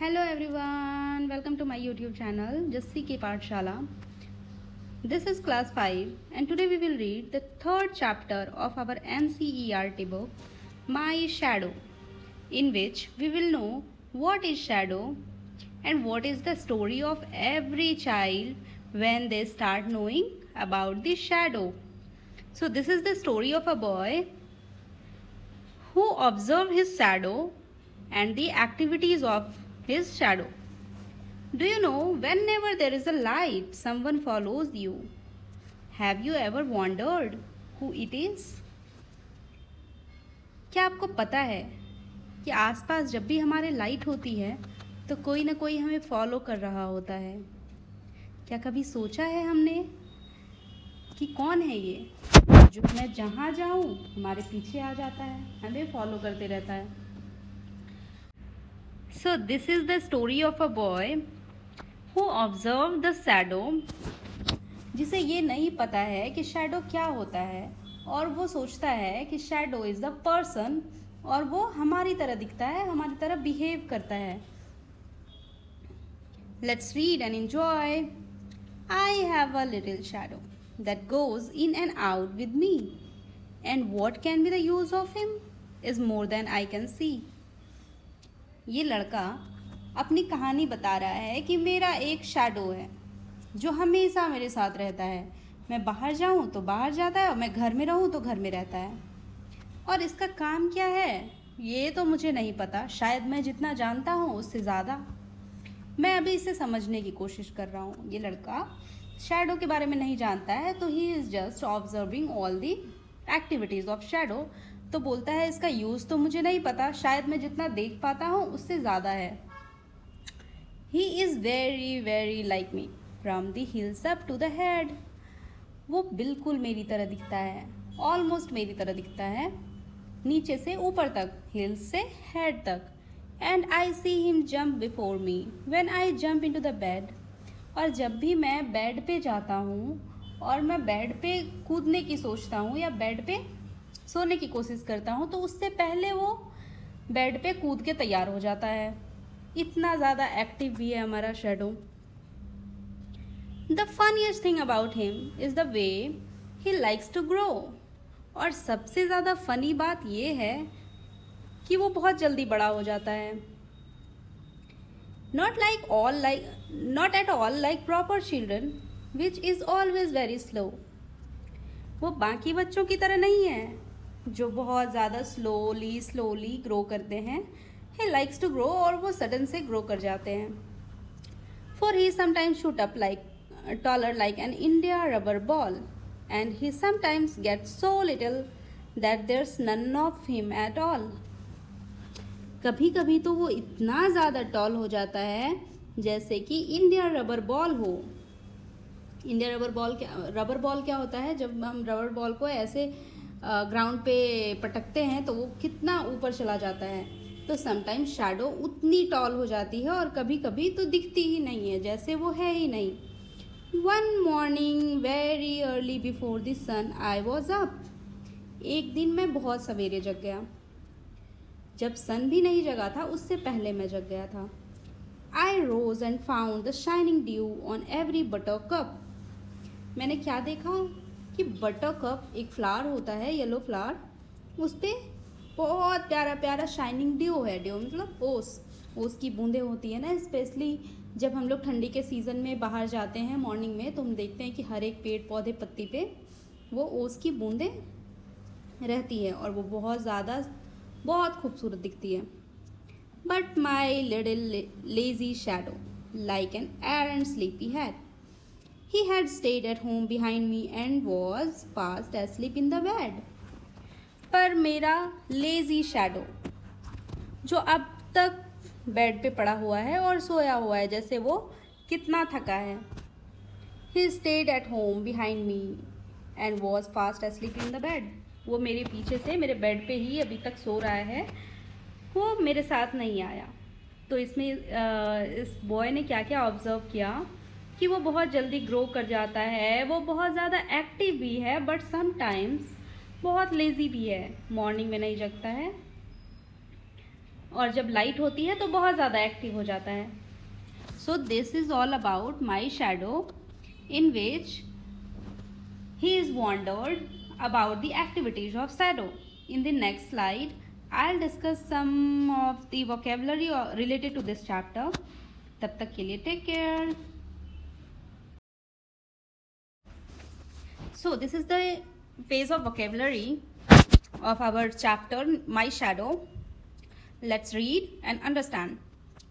Hello everyone, welcome to my YouTube channel Jassi Ki Pathshala. This is class 5 and today we will read the third chapter of our NCERT book My Shadow, in which we will know what is shadow and what is the story of every child when they start knowing about the shadow. So this is the story of a boy who observed his shadow and the activities of his shadow. Do you know, whenever there is a light, someone follows you. Have you ever wondered who it is? क्या आपको पता है कि आसपास जब भी हमारे light होती है तो कोई ना कोई हमें फॉलो कर रहा होता है? क्या कभी सोचा है हमने कि कौन है ये जो मैं जहाँ जाऊँ हमारे पीछे आ जाता है, हमें फॉलो करते रहता है? So this is the story of a boy who observed the shadow, जिसे ये नहीं पता है कि शैडो क्या होता है और वो सोचता है कि शैडो इज़ द पर्सन और वो हमारी तरह दिखता है, हमारी तरह बिहेव करता है. Let's read and enjoy. I have a little shadow that goes in and out with me, and what can be the use of him is more than I can see. ये लड़का अपनी कहानी बता रहा है कि मेरा एक शैडो है जो हमेशा मेरे साथ रहता है. मैं बाहर जाऊं तो बाहर जाता है और मैं घर में रहूं तो घर में रहता है. और इसका काम क्या है ये तो मुझे नहीं पता, शायद मैं जितना जानता हूं उससे ज़्यादा. मैं अभी इसे समझने की कोशिश कर रहा हूं. ये लड़का शैडो के बारे में नहीं जानता है तो he is just observing all the activities of shadow. तो बोलता है इसका यूज़ तो मुझे नहीं पता, शायद मैं जितना देख पाता हूँ उससे ज़्यादा है. He is very very like me from the hills up to the head. वो बिल्कुल मेरी तरह दिखता है, ऑलमोस्ट मेरी तरह दिखता है, नीचे से ऊपर तक, हिल्स से हेड तक. And I see him jump before me when I jump into the bed. और जब भी मैं बेड पे जाता हूँ और मैं बेड पे कूदने की सोचता हूँ या बेड पे सोने की कोशिश करता हूँ तो उससे पहले वो बेड पे कूद के तैयार हो जाता है. इतना ज़्यादा एक्टिव भी है हमारा shadow. The funniest thing about him is the way he likes to grow. और सबसे ज़्यादा फ़नी बात ये है कि वो बहुत जल्दी बड़ा हो जाता है. Not at all like proper children which is always very slow. वो बाकी बच्चों की तरह नहीं है जो बहुत ज़्यादा स्लोली ग्रो करते हैं. ही लाइक्स टू ग्रो और वो सडन से ग्रो कर जाते हैं. For he sometimes shoot up like taller like an India rubber ball, and he sometimes gets so little that there's none of him at all. कभी कभी तो वो इतना ज़्यादा टॉल हो जाता है जैसे कि इंडिया रबर बॉल हो. इंडिया रबर बॉल क्या होता है? जब हम रबर बॉल को ऐसे ग्राउंड पे पटकते हैं तो वो कितना ऊपर चला जाता है. तो समटाइम्स शैडो उतनी टॉल हो जाती है और कभी कभी तो दिखती ही नहीं है, जैसे वो है ही नहीं. One morning very early before the sun I was up. एक दिन मैं बहुत सवेरे जग गया. जब सन भी नहीं जगा था उससे पहले मैं जग गया था. I rose and found the shining dew on every buttercup. मैंने क्या देखा कि बटरकप एक फ्लावर होता है, येलो फ्लावर, उस पर बहुत प्यारा प्यारा शाइनिंग ड्यू है. ड्यू मतलब ओस की बूंदें होती है ना. स्पेशली जब हम लोग ठंडी के सीज़न में बाहर जाते हैं मॉर्निंग में तो हम देखते हैं कि हर एक पेड़ पौधे पत्ती पे वो ओस की बूंदें रहती है और वो बहुत खूबसूरत दिखती है. But my little lazy shadow like an arrant sleepy head, he had stayed at home behind me and was fast asleep in the bed. पर मेरा लेजी शैडो जो अब तक बेड पे पड़ा हुआ है और सोया हुआ है जैसे वो कितना थका है. He stayed at home behind me and was fast asleep in the bed. वो मेरे पीछे से मेरे बेड पे ही अभी तक सो रहा है, वो मेरे साथ नहीं आया. तो इसमें इस बॉय ने क्या क्या ऑब्जर्व किया कि वो बहुत जल्दी ग्रो कर जाता है, वो बहुत ज़्यादा एक्टिव भी है बट समटाइम्स बहुत लेज़ी भी है. मॉर्निंग में नहीं जगता है. और जब लाइट होती है तो बहुत ज़्यादा एक्टिव हो जाता है. So this is all about my shadow in which he is wondered about the activities of shadow. In the next slide, I'll discuss some of the vocabulary related to this chapter. तब तक के लिए take care. So this is the phase of vocabulary of our chapter My Shadow. Let's read and understand.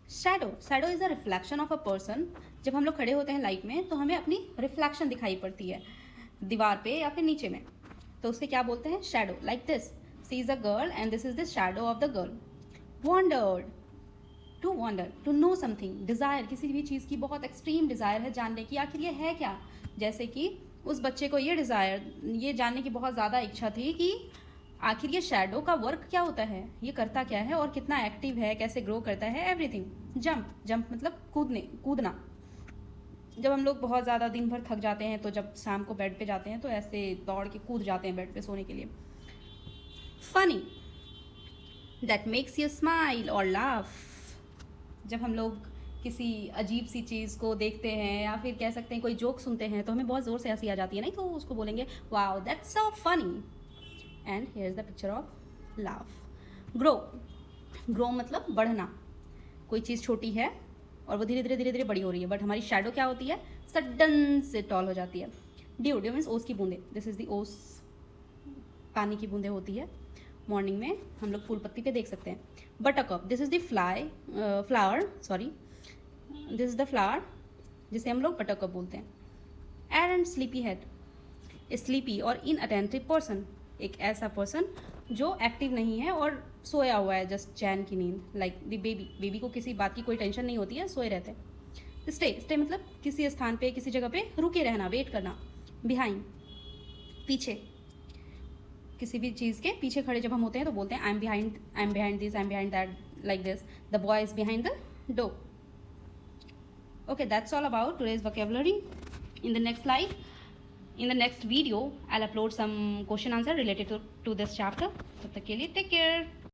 Shadow is a reflection of a person. जब हम लोग खड़े होते हैं लाइट में तो हमें अपनी रिफ्लेक्शन दिखाई पड़ती है दीवार पे या फिर नीचे में, तो उससे क्या बोलते हैं? Shadow. Like this, see is a girl and this is the shadow of the girl. Wondered, to wonder, to know something. Desire, किसी भी चीज़ की बहुत एक्सट्रीम डिज़ायर है जानने की आखिर ये है क्या. जैसे कि उस बच्चे को ये जानने की बहुत ज़्यादा इच्छा थी कि आखिर ये शैडो का वर्क क्या होता है, ये करता क्या है और कितना एक्टिव है, कैसे ग्रो करता है, एवरीथिंग. जंप मतलब कूदना. जब हम लोग बहुत ज़्यादा दिन भर थक जाते हैं तो जब शाम को बेड पे जाते हैं तो ऐसे दौड़ के कूद जाते हैं बेड पे सोने के लिए. Funny, that makes you smile और लाफ. जब हम लोग किसी अजीब सी चीज़ को देखते हैं या फिर कह सकते हैं कोई जोक सुनते हैं तो हमें बहुत ज़ोर से हंसी आ जाती है, नहीं तो उसको बोलेंगे wow that's so funny. And here is the picture of laugh. Grow मतलब बढ़ना. कोई चीज़ छोटी है और वो धीरे धीरे बड़ी हो रही है, बट हमारी शैडो क्या होती है? सडन से टॉल हो जाती है. ड्यू मीन्स ओस की बूंदे. दिस इज द ओस, पानी की बूंदे होती है. मॉर्निंग में हम लोग फूल पत्ती पे देख सकते हैं. Buttercup, this is the flower, sorry, this is the flower जिसे हम लोग बटरकप बोलते हैं. एंड स्लीपी हेड, स्लीपी और इनअटेंटिव पर्सन, एक ऐसा पर्सन जो एक्टिव नहीं है और सोया हुआ है, जस्ट चैन की नींद. लाइक द बेबी को किसी बात की कोई टेंशन नहीं होती है, सोए रहते हैं. स्टे मतलब किसी स्थान पे, किसी जगह पे रुके रहना, वेट करना. बिहाइंड, पीछे, किसी भी चीज़ के पीछे खड़े जब हम होते हैं तो बोलते हैं I am behind this, I am behind that, like this. The boy is behind the door. Okay, that's all about today's vocabulary. In the next slide, in the next video, I'll upload some question answer related to this chapter. तब तक के लिए take care.